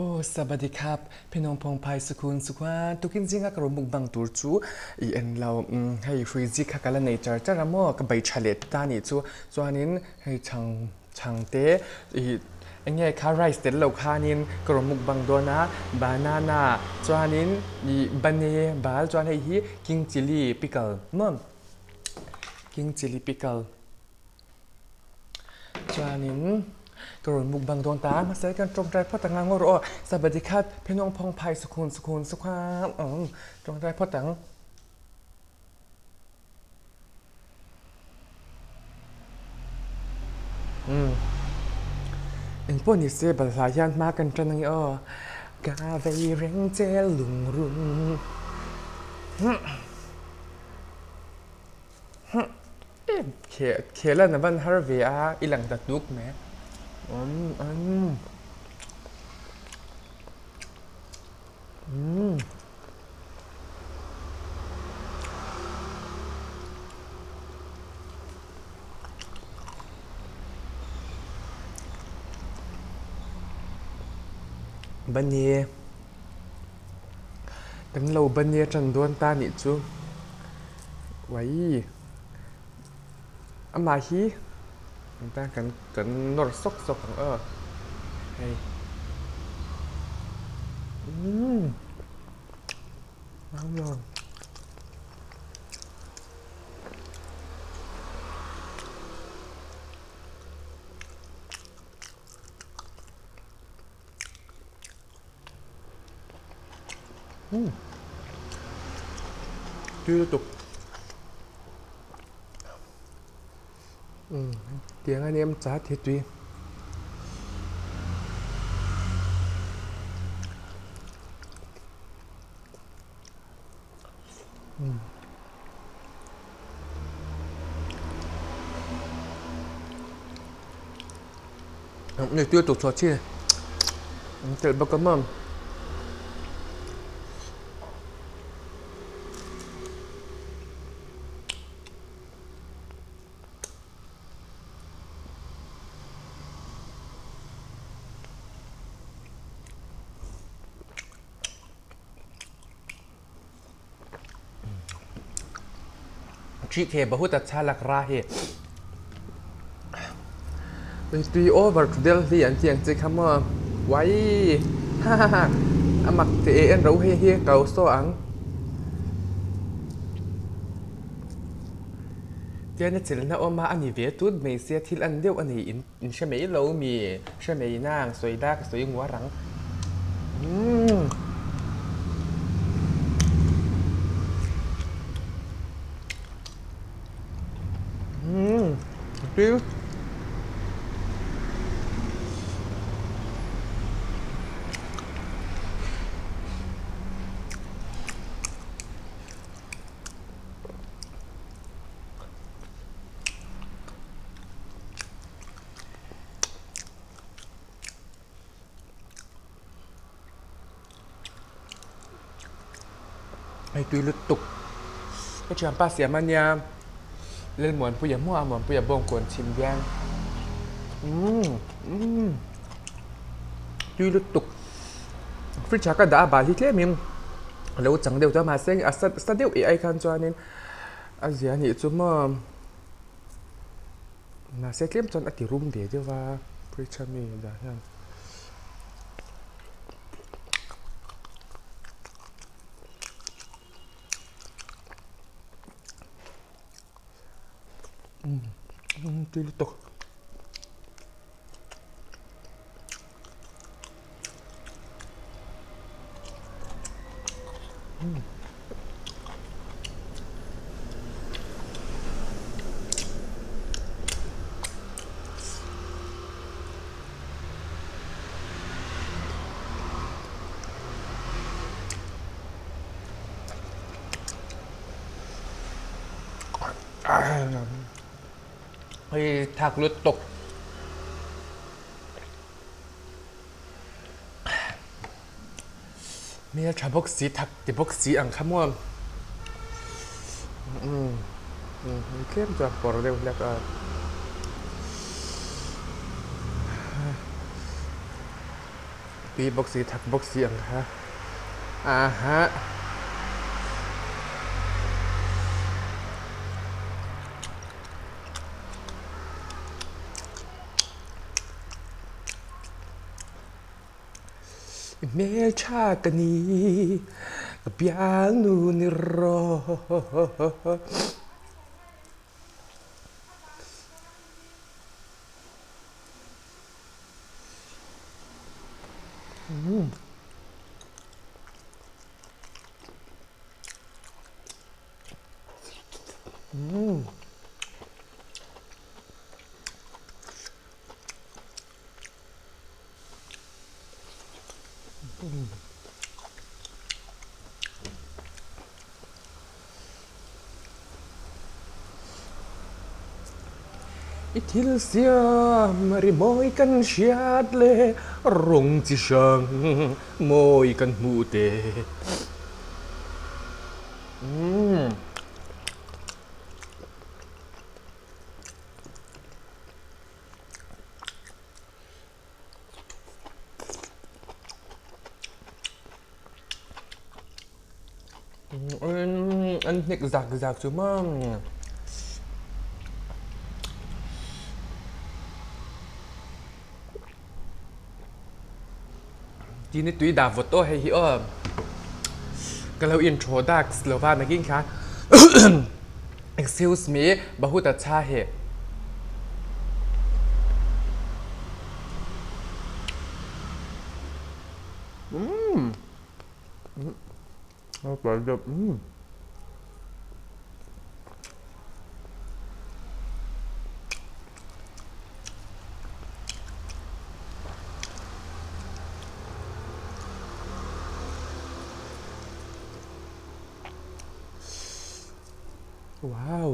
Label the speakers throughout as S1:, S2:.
S1: โอ้สวัสดีครับพี่น้องพงไพสุขุนสุขว่าทุกินจริงก็กระมุกบางตัวจูอีเอ็นเราให้ฟรีซิกฮักกันในจาร์จาระโมกับใบชาเลตตานี่จูส่วนนี้ให้ช่างเตะอีเอ็งไงคาไรส์เตะเราคานินกระมุกบางตัวนะบานาน่าส่วนนี้อีบันเน่บาลส่วนให้ฮีกิงจิลี่พิกเกิลมั่งกิงจิลี่พิกเกิล จานินกระโดดมุกบางดวงตามาเสกกันตรงใจพ่อตังงานรอสวัสดีครับพี่น้องพองไพสุขุนสุขามตรงใจพ่อตังเอ็งพวกนี้เสียบลายันมากันจังนี่กาเวเรงเจลุงรุงเขียนแล้วนะบันฮาร์เวียอีหลังตัดดุกไหมอืมอืมอืมบันเย่กันเราบันเย่จันดวนตานี่จูไว้อามาฮี ta cần nổi sốc sốc hay ngon rồi chưa tục tiếng anh em giá thiệt tuy người tiêu tục trò chi trời bao cấm mầm chị khe bảo hút cha lạc ra heเป็นตีโอเวอร์เดลที่อันเจียงจิคำว่าไว้ฮ่าฮ่าฮ่าอามักเจเอ็นเราเฮียเกาโซอังเจ้าเนี่ยจิลนะออกมาอันนี้เวทุดไม่เสียที่อันเดียวอันนี้อินใช่ไหมเรามีใช่ไหมนางสวยดักสวยหัวรังอืมอืมฟิวไอ้ตุยลุตุกก็ชามป้าเสียมันยามเล่นหมวนผู้ใหญ่มั่วหมวนผู้ใหญ่บงกวนชิมแยงอืมอืมตุยลุตุกฟิชาก็ด่าบาที่เที่ยมิมแล้วจังเดียวจะมาเซ็งอ่ะสเดียวไอ้คันจวนนี้อาเซียนี่จุ่มมาเซ็งเลี้ยมจนอติรุ่มเดียวจะว่าฟิชามีด่าเนี่ยตุยลุตุกไอ้ถักลุตุกมีชาบกสีถักติบกสีอังคำว่าเข้มจะปอดเร็วแล้วก็ ตุยบ็อกซี่ทักบ็อกซี่อังฮะฮะเมชากันนี้กับยานูนิโรอิทิลเซียมาริโมยกันเชียดเลรงจิชังโมยกันมูเตอันเน็กจากจุมั่งทีนี้ตุยดาฟโต้ให้ฮิอ้อก็เราอินโทรดักส์เราว่านักกินค่ะ excuse me บะฮูตัดชาเหเอาไปเดี๋ยวว้าว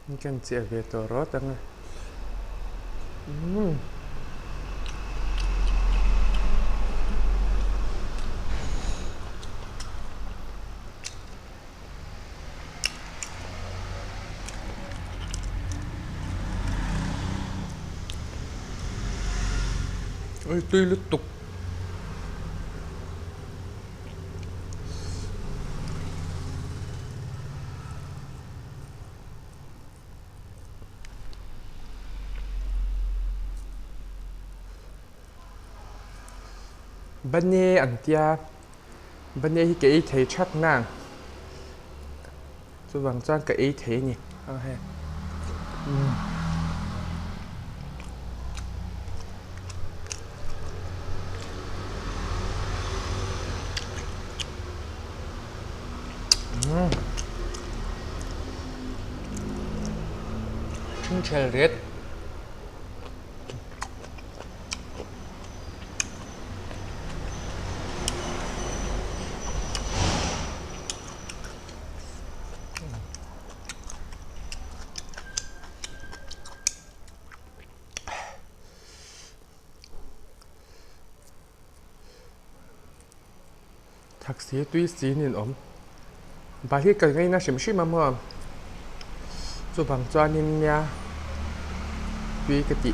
S1: นี่กันเจียเวตัวรถตั้งเอ้ยตุยลุกตุกบันเนอันเตียบันเนฮิเกอีเทชักนางส่วนจ้านกับอีเทนี่เอาให้ชุ่มเชลเรสทักษีตุยสีนินอมบาที่กันไงนะเฉมชื่อมามั่วส่วนบางจานินเนี่ยตุยกติ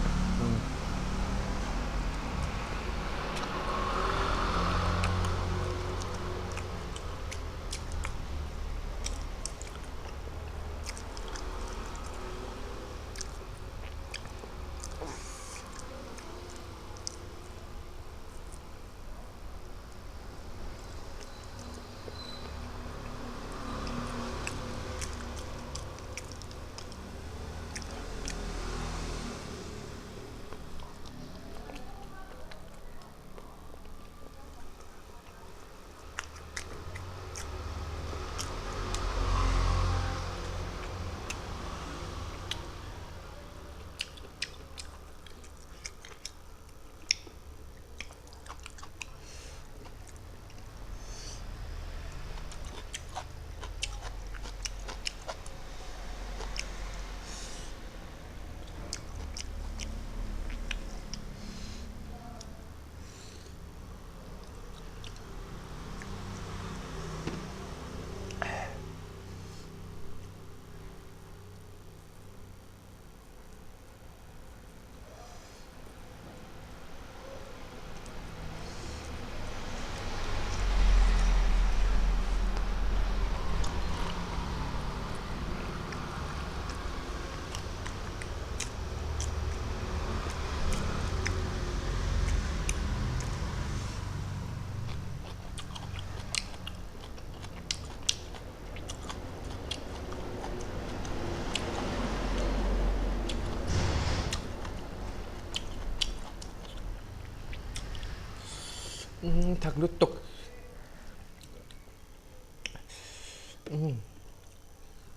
S1: thak lut tuk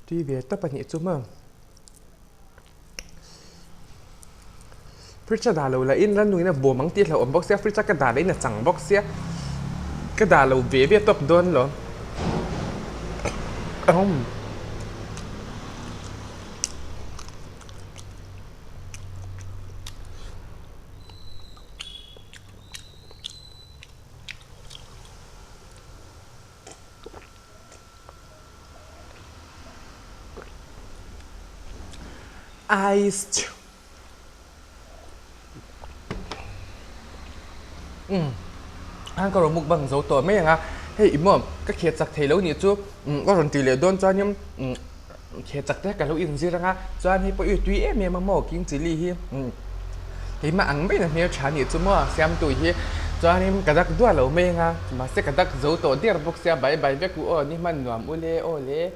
S1: đi về tập nhị chú mà Fritcha đà lâu là in lần nuôi na bùa măng tiết là ổn bóc xe Fritcha cái đà đấy là chẳng bóc xe cái đà lâu về tập đôn rồi ông iced anh có một bằng dấu tỏ mấy à hey im mồm các khía chặt thấy lâu nhỉ chú có rồi tỷ lệ đôn cho nhưng khía chặt thế cả lâu in gì ra cho anh hay có yêu tuy em mà mò kinh chỉ li hi thì mà ăn mấy là nhiều chả nhỉ chú mò xem tuổi hi cho anh em cả đặc đua lâu mấy à mà sẽ cả đặc dấu tỏ đi là bốc xe bảy bảy biết cụ ở nhưng mà nằm ô lê